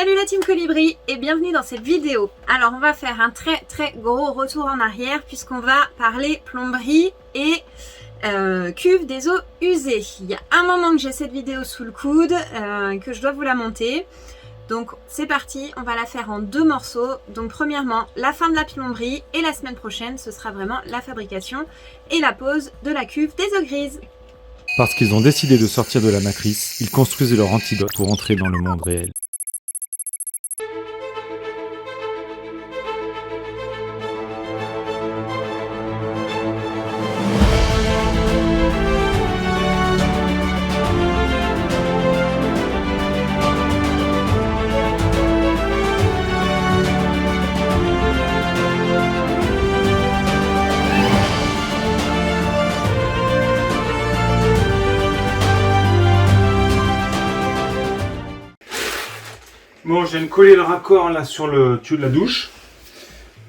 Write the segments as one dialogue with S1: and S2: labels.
S1: Salut la team Colibri et bienvenue dans cette vidéo. Alors on va faire un très gros retour en arrière puisqu'on va parler plomberie et cuve des eaux usées. Il y a un moment que j'ai cette vidéo sous le coude, que je dois vous la monter. Donc c'est parti, on va la faire en deux morceaux. Donc premièrement la fin de la plomberie et la semaine prochaine ce sera vraiment la fabrication et la pose de la cuve des eaux grises.
S2: Parce qu'ils ont décidé de sortir de la matrice, ils construisent leur antidote pour entrer dans le monde réel.
S3: Bon, je viens de coller le raccord là sur le tuyau de la douche.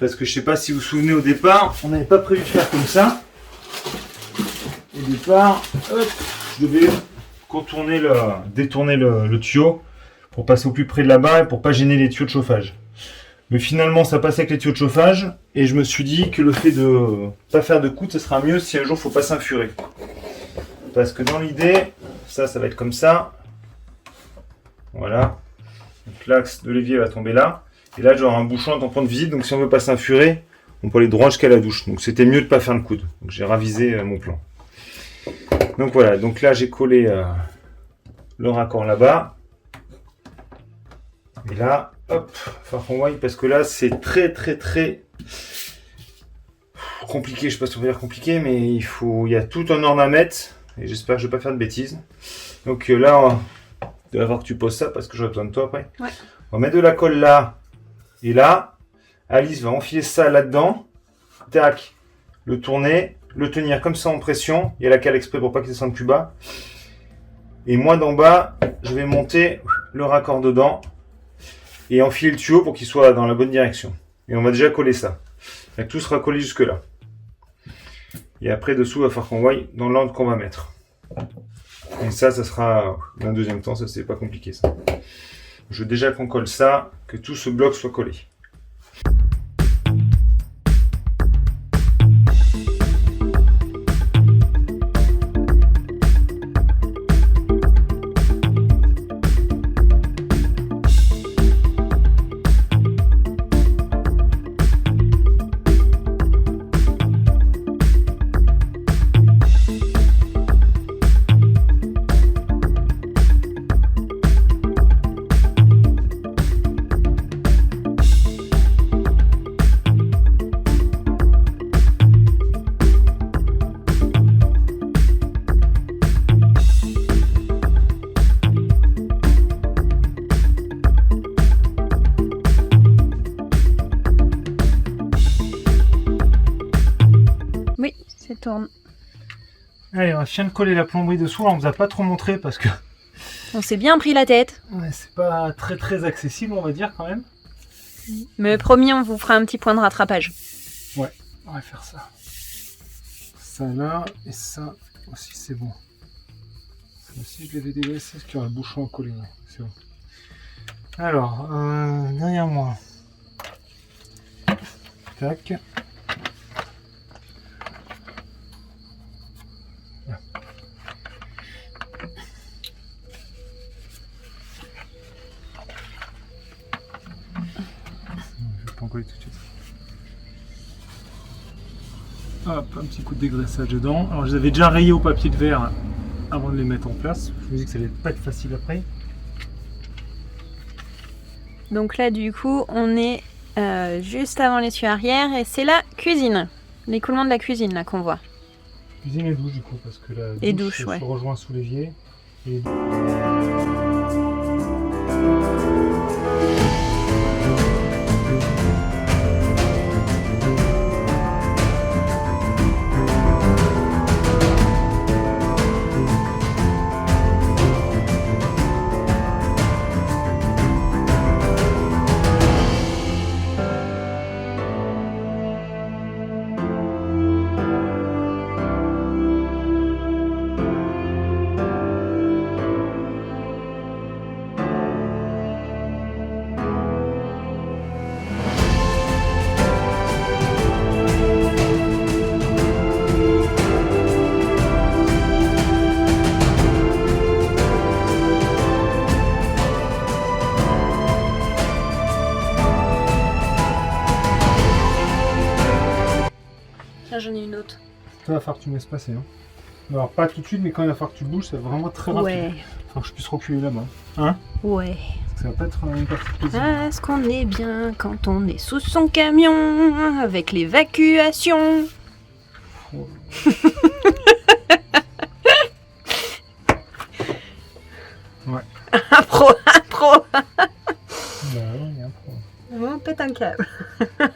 S3: Parce que je sais pas si vous vous souvenez au départ, on n'avait pas prévu de faire comme ça. Au départ, hop, je devais détourner le tuyau pour passer au plus près de là-bas et pour pas gêner les tuyaux de chauffage. Mais finalement, ça passait avec les tuyaux de chauffage et je me suis dit que le fait de pas faire de coude, ce sera mieux si un jour il faut passer un furet. Parce que dans l'idée, ça va être comme ça. Voilà. Donc l'axe de l'évier va tomber là. Et là, j'aurai un bouchon, un tampon de visite. Donc si on veut passer un furet, on peut aller droit jusqu'à la douche. Donc c'était mieux de ne pas faire le coude. Donc j'ai ravisé mon plan. Donc voilà. Donc là, j'ai collé le raccord là-bas. Et là, hop, enfin qu'on voit, parce que là, c'est très compliqué. Je sais pas si on va dire compliqué, mais il y a tout un ordre à mettre. Et j'espère que je ne vais pas faire de bêtises. Donc là, il va falloir que tu poses ça parce que j'aurai besoin de toi après.
S1: Ouais.
S3: On va mettre de la colle là et là. Alice va enfiler ça là-dedans. Tac. Le tourner. Le tenir comme ça en pression. Il y a la cale exprès pour pas qu'il descende plus bas. Et moi d'en bas, je vais monter le raccord dedans. Et enfiler le tuyau pour qu'il soit dans la bonne direction. Et on va déjà coller ça. Et tout sera collé jusque là. Et après dessous, il va falloir qu'on voie dans l'ordre qu'on va mettre. Et ça sera d'un deuxième temps, ça c'est pas compliqué ça. Je veux déjà qu'on colle ça, que tout ce bloc soit collé.
S1: Oui, ça tourne.
S3: Allez, on vient de coller la plomberie dessous. On vous a pas trop montré parce que
S1: On s'est bien pris la tête.
S3: ouais, c'est pas très accessible, on va dire quand même.
S1: Mais promis, on vous fera un petit point de rattrapage.
S3: Ouais, on va faire ça. Ça là et ça aussi c'est bon. Ça aussi je l'avais délaissé parce qu'il y aura le bouchon à coller. C'est bon. Alors, derrière moi. Tac. Coller tout de suite. Hop, un petit coup de dégraissage dedans. Alors je les avais déjà rayés au papier de verre avant de les mettre en place. Je me dis que ça allait pas être facile après.
S1: Donc là du coup on est juste avant l'essieu arrière et c'est la cuisine. L'écoulement de la cuisine là qu'on voit.
S3: Cuisine et douche du coup parce que la
S1: Et
S3: douche,
S1: douche, ouais.
S3: se rejoint sous l'évier. Et...
S1: j'en ai une autre.
S3: Ça va falloir que tu me laisses passer. Hein. Alors pas tout de suite, mais quand il va falloir que tu bouges, c'est vraiment très rapide.
S1: Ouais.
S3: Faut que je puisse reculer là-bas. Hein?
S1: Ouais.
S3: Ça va pas être une partie de plaisir.
S1: Est-ce qu'on est bien quand on est sous son camion avec l'évacuation?
S3: Oh. Ouais.
S1: Un pro.
S3: Bah ouais, il y a un pro.
S1: Maman pète un câble.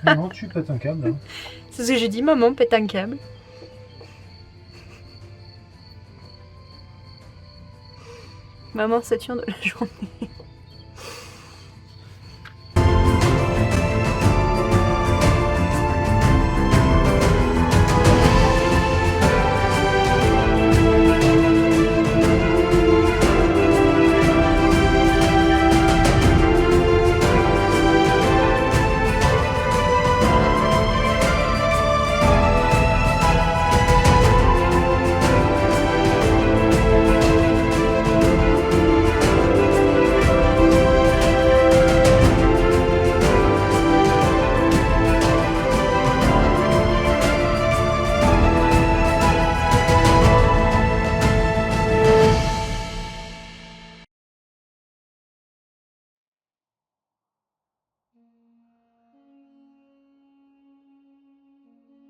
S3: Non, tu pètes un câble. Hein.
S1: C'est ce que j'ai dit, maman pète un câble. Maman Saturne de la journée.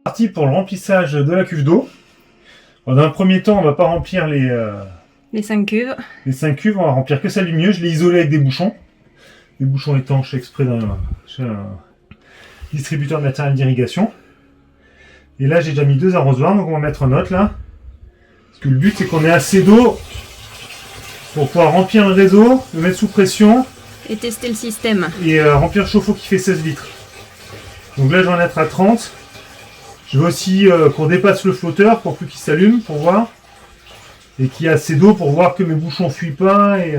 S3: Parti pour le remplissage de la cuve d'eau. Dans un premier temps, on va pas remplir les
S1: 5 cuves.
S3: 5 cuves, on va remplir que celle du milieu. Je l'ai isolé avec des bouchons. Des bouchons étanches exprès chez un distributeur de matériel d'irrigation. Et là, j'ai déjà mis 2 arrosoirs, donc on va mettre en note là. Parce que le but, c'est qu'on ait assez d'eau pour pouvoir remplir le réseau, le mettre sous pression
S1: Et tester le système.
S3: et remplir le chauffe-eau qui fait 16 litres. Donc là, je vais en être à 30. Je veux aussi qu'on dépasse le flotteur pour plus qu'il s'allume, pour voir. Et qu'il y ait assez d'eau pour voir que mes bouchons fuient pas. Et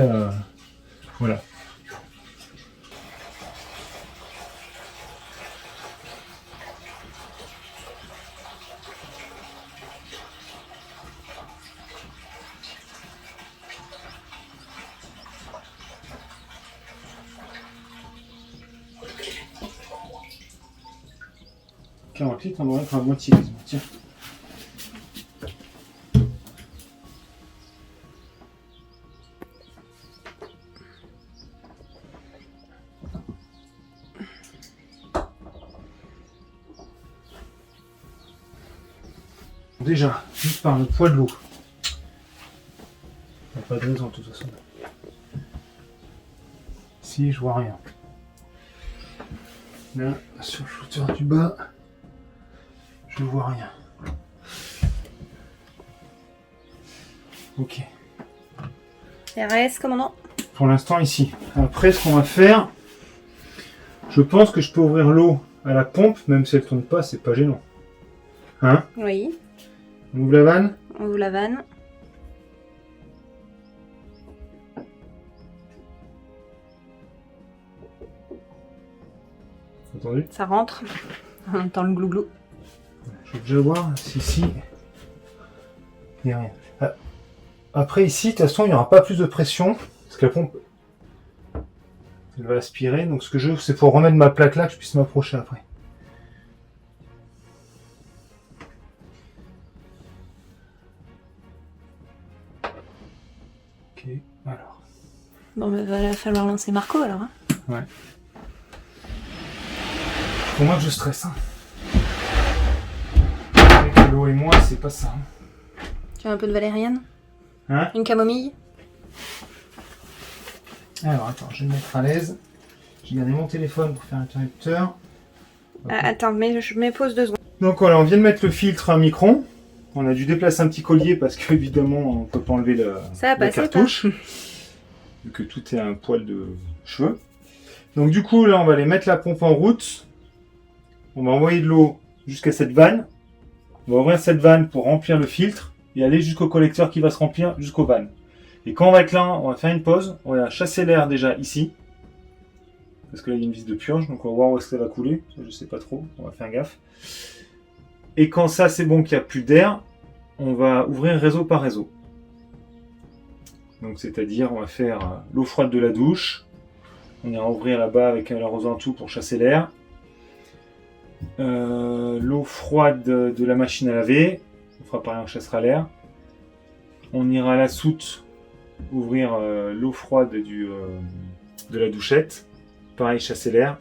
S3: voilà. On va mettre à moitié. Tiens. Déjà, juste par le poids de l'eau. Il n'y a pas de raison de toute façon. Si, je vois rien. Là, sur le flotteur du bas. Je vois rien. Ok.
S1: RS, commandant.
S3: Pour l'instant ici. Après, ce qu'on va faire, je pense que je peux ouvrir l'eau à la pompe, même si elle tourne pas, c'est pas gênant. Hein?
S1: Oui.
S3: On ouvre la vanne?
S1: On ouvre la vanne.
S3: Entendu?
S1: Ça rentre. On entend le glouglou.
S3: Je vais déjà voir si ici il n'y a rien. Après ici, de toute façon, il n'y aura pas plus de pression parce que la pompe elle va aspirer. Donc ce que je veux, c'est pour remettre ma plaque là que je puisse m'approcher après. Ok, alors.
S1: Bon, bah, va falloir lancer Marco alors. Hein.
S3: Ouais. Pour moi que je stresse. Hein. Avec l'eau et moi, c'est pas ça. Hein.
S1: Tu as un peu de valériane?
S3: Hein?
S1: Une camomille?
S3: Alors attends, je vais me mettre à l'aise. J'ai gardé mon téléphone pour faire l'interrupteur.
S1: Attends, mais je mets pause 2 secondes.
S3: Donc voilà, on vient de mettre le filtre à micron. On a dû déplacer un petit collier parce qu'évidemment on peut pas enlever
S1: Ça va
S3: la
S1: passer,
S3: cartouche. Vu que tout est un poil de cheveux. Donc du coup là on va aller mettre la pompe en route. On va envoyer de l'eau jusqu'à cette vanne. On va ouvrir cette vanne pour remplir le filtre et aller jusqu'au collecteur qui va se remplir jusqu'aux vannes. Et quand on va être là, on va faire une pause. On va chasser l'air déjà ici. Parce que là il y a une vis de purge, donc on va voir où est-ce que ça va couler. Ça, je sais pas trop, on va faire gaffe. Et quand ça c'est bon qu'il n'y a plus d'air, on va ouvrir réseau par réseau. Donc c'est-à-dire on va faire l'eau froide de la douche. On ira ouvrir là-bas avec l'arrosoir en tout pour chasser l'air. l'eau froide de la machine à laver. On fera pareil, on chassera l'air. On ira à la soute ouvrir l'eau froide de la douchette. Pareil, chasser l'air.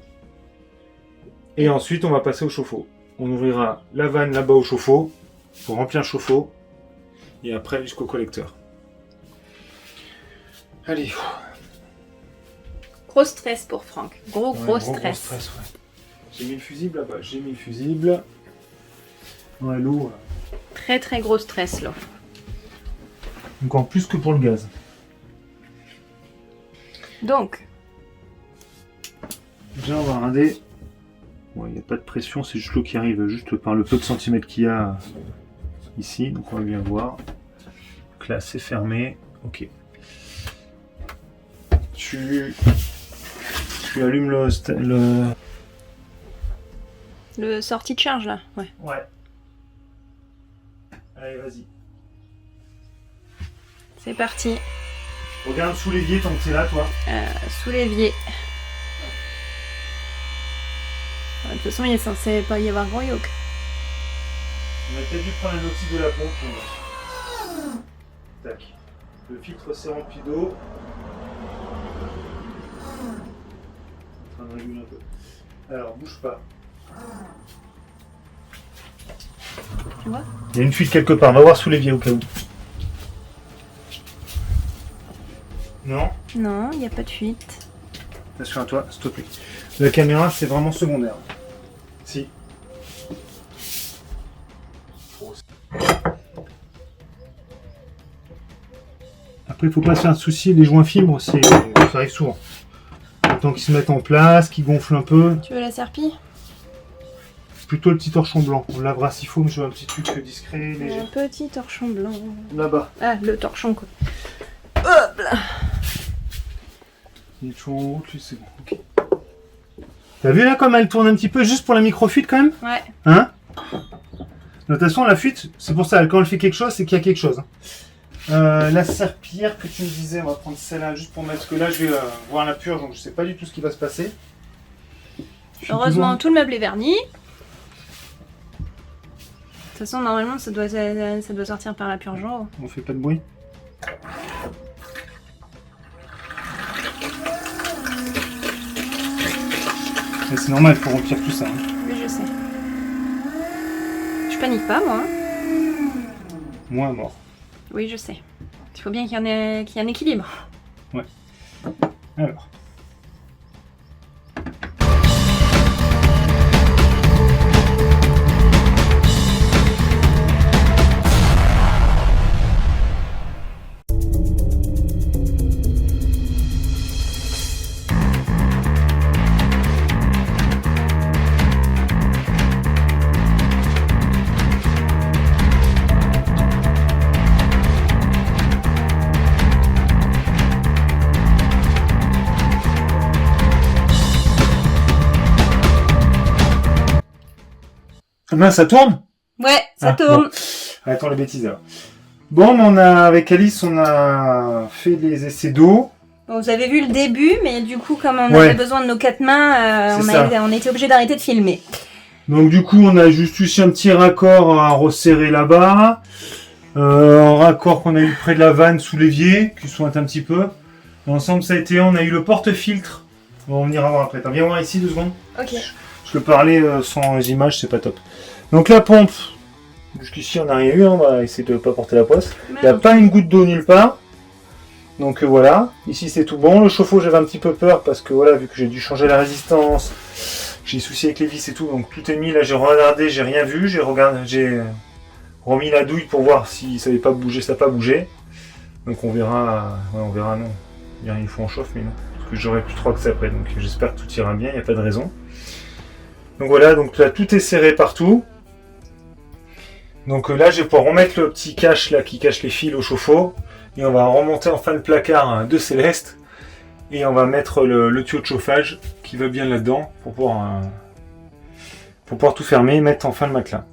S3: Et ensuite, on va passer au chauffe-eau. On ouvrira la vanne là-bas au chauffe-eau pour remplir le chauffe-eau. Et après, jusqu'au collecteur. Allez.
S1: Gros stress pour Franck. Gros
S3: Ouais,
S1: stress.
S3: Ouais. J'ai mis le fusible là-bas. J'ai mis le fusible. Ouais, l'eau.
S1: Très très gros stress là.
S3: Encore plus que pour le gaz.
S1: Donc,
S3: Déjà, on va regarder. Il n'y a pas de pression, c'est juste l'eau qui arrive juste par le peu de centimètres qu'il y a ici. Donc on va bien voir. Donc là, c'est fermé. Ok. Tu allumes
S1: le sortie de charge là. Ouais.
S3: Ouais. Allez, vas-y.
S1: C'est parti.
S3: Regarde sous l'évier tant que t'es là, toi.
S1: Sous l'évier. De toute façon, il est censé pas y avoir grand yoke.
S3: On a peut-être dû prendre un outil de la pompe. Tac. Le filtre s'est rempli d'eau. En train de réguler un peu. Alors, bouge pas.
S1: Tu vois?
S3: Il y a une fuite quelque part. On va voir sous l'évier au cas où. Non?
S1: Non, il n'y a pas de fuite.
S3: Attention à toi, s'il te plaît. La caméra, c'est vraiment secondaire. Si. Après, il faut pas se faire de soucis. Les joints fibres, ça arrive souvent. Tant qu'ils se mettent en place, qu'ils gonflent un peu.
S1: Tu veux la serpille?
S3: Plutôt le petit torchon blanc. On lavera s'il faut, mais je veux un petit truc discret, léger.
S1: Un petit torchon blanc.
S3: Là-bas.
S1: Ah, le torchon quoi. Hop là.
S3: Il est toujours en haut, lui, c'est bon. Ok. T'as vu là comme elle tourne un petit peu juste pour la micro-fuite quand même?
S1: Ouais.
S3: Hein? De toute façon, la fuite, c'est pour ça, quand elle fait quelque chose, c'est qu'il y a quelque chose. La serpillière que tu me disais, on va prendre celle-là juste pour mettre, parce que là je vais voir la purge, donc je sais pas du tout ce qui va se passer.
S1: Heureusement, tout le meuble est verni. De toute façon, normalement, ça doit sortir par la purge en haut.
S3: On fait pas de bruit. Mais c'est normal, il faut remplir tout ça. Hein.
S1: Oui, je sais. Je panique pas, moi.
S3: Moi, mort.
S1: Oui, je sais. Il faut bien qu'il y ait un équilibre.
S3: Ouais. Alors. Mince, ça tourne?
S1: Ouais, ça
S3: Ah,
S1: tourne.
S3: bon. Attends les bêtises alors. Bon, mais avec Alice, on a fait les essais d'eau.
S1: Bon, vous avez vu le début, mais du coup, comme on
S3: Ouais.
S1: avait besoin de nos 4 mains,
S3: C'est ça.
S1: on était obligé d'arrêter de filmer.
S3: Donc du coup, on a juste eu un petit raccord à resserrer là-bas. Un raccord qu'on a eu près de la vanne sous l'évier, qui sointe un petit peu. L'ensemble, ça a été, on a eu le porte-filtre. Bon, on ira voir après. Attends, viens voir ici 2 secondes.
S1: Ok.
S3: Je peux parler sans images, c'est pas top. Donc la pompe, jusqu'ici on n'a rien eu, hein, on va essayer de ne pas porter la poisse. Il n'y a pas une goutte d'eau nulle part. Donc voilà, ici c'est tout bon. Le chauffe-eau, j'avais un petit peu peur parce que voilà, vu que j'ai dû changer la résistance, j'ai des soucis avec les vis et tout, donc tout est mis. Là j'ai regardé, j'ai rien vu, j'ai remis la douille pour voir si ça n'avait pas bougé, ça n'a pas bougé. Donc on verra, ouais, on verra non. Il y a rien, il faut en chauffe, mais non. Parce que j'aurai plus trop accès après, donc j'espère que tout ira bien, il n'y a pas de raison. Donc voilà, donc là tout est serré partout. Donc là je vais pouvoir remettre le petit cache là qui cache les fils au chauffe-eau. Et on va remonter enfin le placard de Céleste. Et on va mettre le tuyau de chauffage qui va bien là-dedans pour pouvoir tout fermer et mettre enfin le matelas.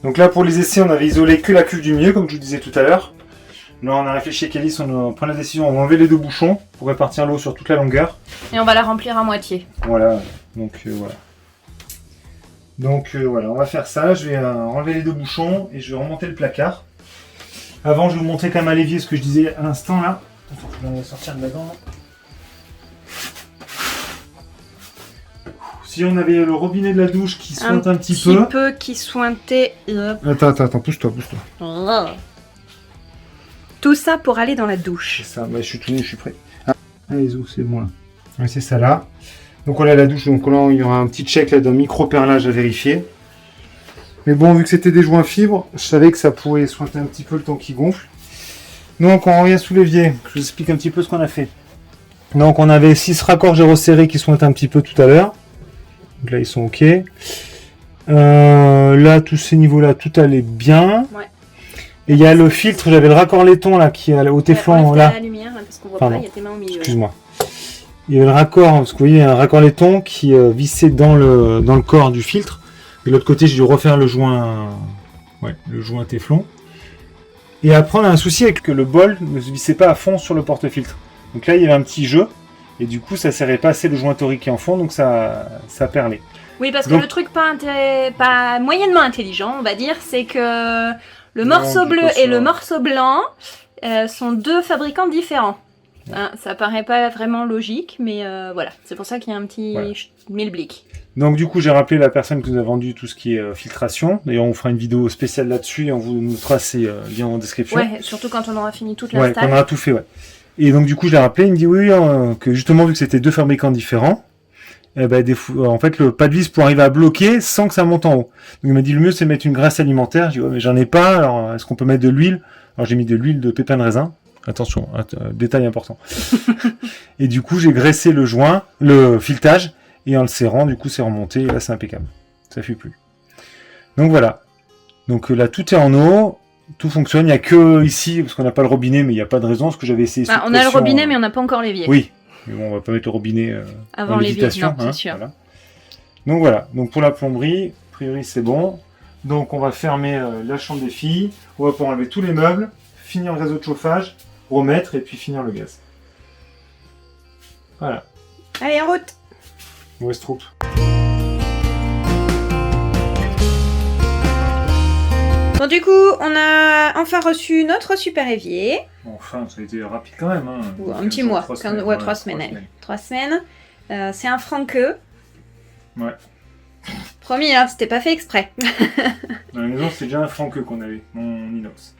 S3: Donc là pour les essais on avait isolé que la cuve du milieu comme je vous disais tout à l'heure. Là on a réfléchi avec Alice, on prend la décision, on va enlever les 2 bouchons pour répartir l'eau sur toute la longueur.
S1: Et on va la remplir à moitié.
S3: Voilà, donc voilà. Donc voilà, on va faire ça. Je vais enlever les deux bouchons et je vais remonter le placard. Avant, je vais vous montrer quand même à l'évier ce que je disais à l'instant là. Attends, je vais sortir de là-dedans. Si on avait le robinet de la douche qui sointe un petit peu.
S1: Qui sointait.
S3: Attends, pousse-toi.
S1: Tout ça pour aller dans la douche.
S3: C'est ça, bah, je suis tout nu, je suis prêt. Ah, allez, c'est bon là. Ouais, c'est ça là. Donc voilà la douche, donc là il y aura un petit check là d'un micro-perlage à vérifier. Mais bon, vu que c'était des joints fibres, je savais que ça pourrait sointer un petit peu le temps qu'il gonfle. Donc on revient sous l'évier, je vous explique un petit peu ce qu'on a fait. Donc on avait 6 raccords j'ai resserrés qui sointent un petit peu tout à l'heure. Donc là ils sont ok. Là tous ces niveaux là, tout allait bien.
S1: Ouais.
S3: Et il y a le filtre, j'avais le raccord laiton là qui est au téflon là.
S1: La lumière, parce qu'on voit
S3: Pardon.
S1: pas, il y a tes mains au milieu.
S3: Excuse-moi. Il y avait le raccord, parce que vous voyez, il y a un raccord laiton qui vissait dans le corps du filtre. De l'autre côté, j'ai dû refaire le joint téflon. Et après, on a un souci avec que le bol ne se vissait pas à fond sur le porte-filtre. Donc là, il y avait un petit jeu. Et du coup, ça serrait pas assez le joint toriqué en fond, donc ça perlait.
S1: Oui, parce que
S3: Donc-
S1: le truc pas moyennement intelligent, on va dire, c'est que le
S3: Non,
S1: morceau
S3: dis
S1: bleu
S3: pas ça.
S1: et le morceau blanc sont deux fabricants différents. Hein, ça paraît pas vraiment logique, mais voilà. C'est pour ça qu'il y a un petit
S3: Voilà.
S1: mille-blic.
S3: Donc du coup, j'ai rappelé la personne qui nous a vendu tout ce qui est filtration. D'ailleurs, on fera une vidéo spéciale là-dessus et on vous mettra ces liens en description.
S1: Ouais, surtout quand on aura fini toute
S3: Ouais,
S1: l'install.
S3: qu'on aura tout fait, ouais. Et donc du coup, je l'ai rappelé, il me dit oui, que justement, vu que c'était deux fabricants différents, en fait, le pas de vis pour arriver à bloquer sans que ça monte en haut. Donc il m'a dit le mieux, c'est mettre une graisse alimentaire. Je dis ouais, mais j'en ai pas, alors est-ce qu'on peut mettre de l'huile? Alors j'ai mis de l'huile de pépins de raisin. Attention, détail important. Et du coup, j'ai graissé le joint, le filetage, et en le serrant, du coup, c'est remonté, et là, c'est impeccable. Ça fuit plus. Donc voilà. Donc là, tout est en eau, tout fonctionne. Il n'y a que ici, parce qu'on n'a pas le robinet, mais il n'y a pas de raison, parce que j'avais essayé sous
S1: Ah, on a le
S3: pression,
S1: robinet, mais on n'a pas encore l'évier.
S3: Oui, mais bon, on va pas mettre le robinet
S1: Avant
S3: en
S1: l'évier,
S3: lévitation,
S1: non, c'est
S3: hein,
S1: sûr.
S3: voilà. Donc voilà. Donc pour la plomberie, a priori, c'est bon. Donc on va fermer la chambre des filles. On va pouvoir enlever tous les meubles, finir le réseau de chauffage, remettre et puis finir le gaz. Voilà.
S1: Allez, en route.
S3: Mauvaise troupe.
S1: Bon, du coup, on a enfin reçu notre super évier.
S3: Enfin, ça a été rapide quand même. Hein.
S1: Ou un
S3: 15
S1: petit
S3: jours,
S1: mois.
S3: 3
S1: 15
S3: semaines.
S1: ouais, 3 semaines. allez. 3 semaines. C'est un franqueux.
S3: Ouais.
S1: Promis, hein, c'était pas fait exprès.
S3: Dans la maison, c'est déjà un franqueux qu'on avait, mon inox.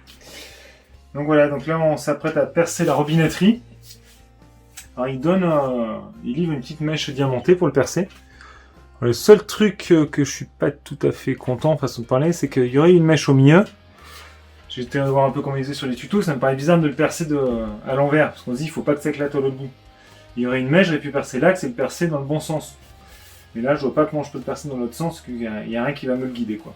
S3: Donc voilà, donc là, on s'apprête à percer la robinetterie. Alors, il livre une petite mèche diamantée pour le percer. Alors, le seul truc que je suis pas tout à fait content, façon de parler, c'est qu'il y aurait une mèche au milieu. J'étais à voir un peu comment ils faisaient sur les tutos, ça me paraît bizarre de le percer à l'envers, parce qu'on se dit, il faut pas que ça éclate à l'autre bout. Il y aurait une mèche, j'aurais pu percer l'axe et le percer dans le bon sens. Mais là, je vois pas comment je peux le percer dans l'autre sens, parce qu'il y a rien qui va me le guider, quoi.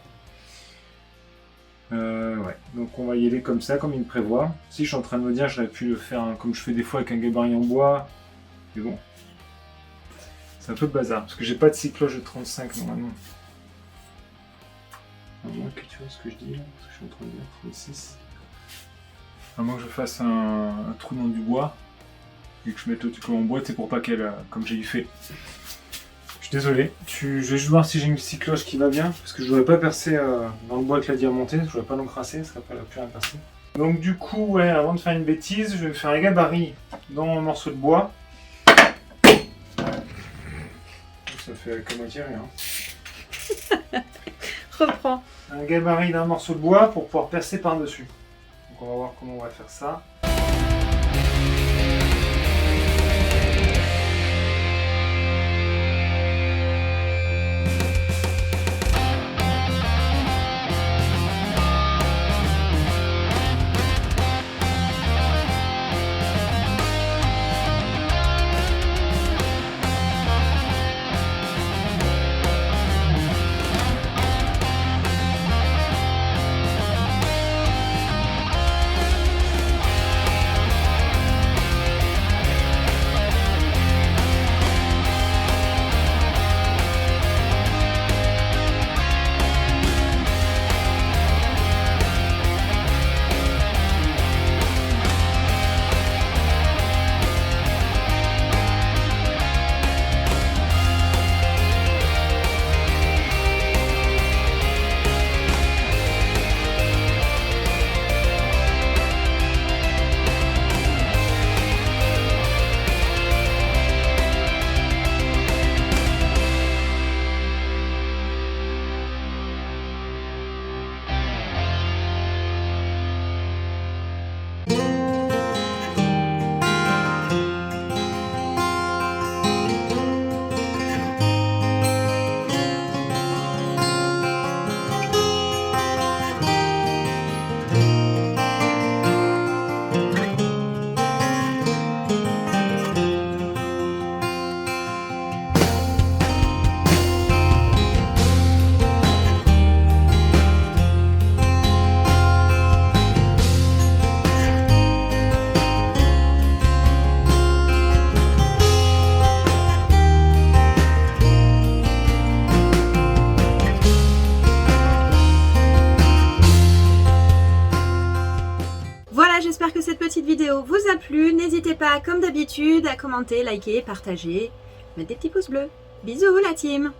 S3: Ouais, donc on va y aller comme ça, comme il me prévoit. Si je suis en train de me dire, j'aurais pu le faire comme je fais des fois avec un gabarit en bois. Mais bon, c'est un peu bazar, parce que j'ai pas de cycloche de 35 normalement. À moins que tu vois ce que je dis là, parce que je suis en train de dire 36. À moins que je fasse un trou dans du bois, et que je mette le truc en bois, c'est pour pas qu'elle, comme j'ai eu fait. Je suis désolé, je vais juste voir si j'ai une cycloche qui va bien, parce que je voudrais pas percer dans le bois avec la diamantée, je voudrais pas l'encrasser, parce qu'après elle a plus rien percer. Donc du coup, ouais, avant de faire une bêtise, je vais faire un gabarit dans un morceau de bois. Ça fait qu'à moitié rien.
S1: Reprends.
S3: Un gabarit d'un morceau de bois pour pouvoir percer par-dessus. Donc on va voir comment on va faire ça.
S1: vidéo vous a plu, n'hésitez pas, comme d'habitude, à commenter, liker, partager, mettre des petits pouces bleus. Bisous la team!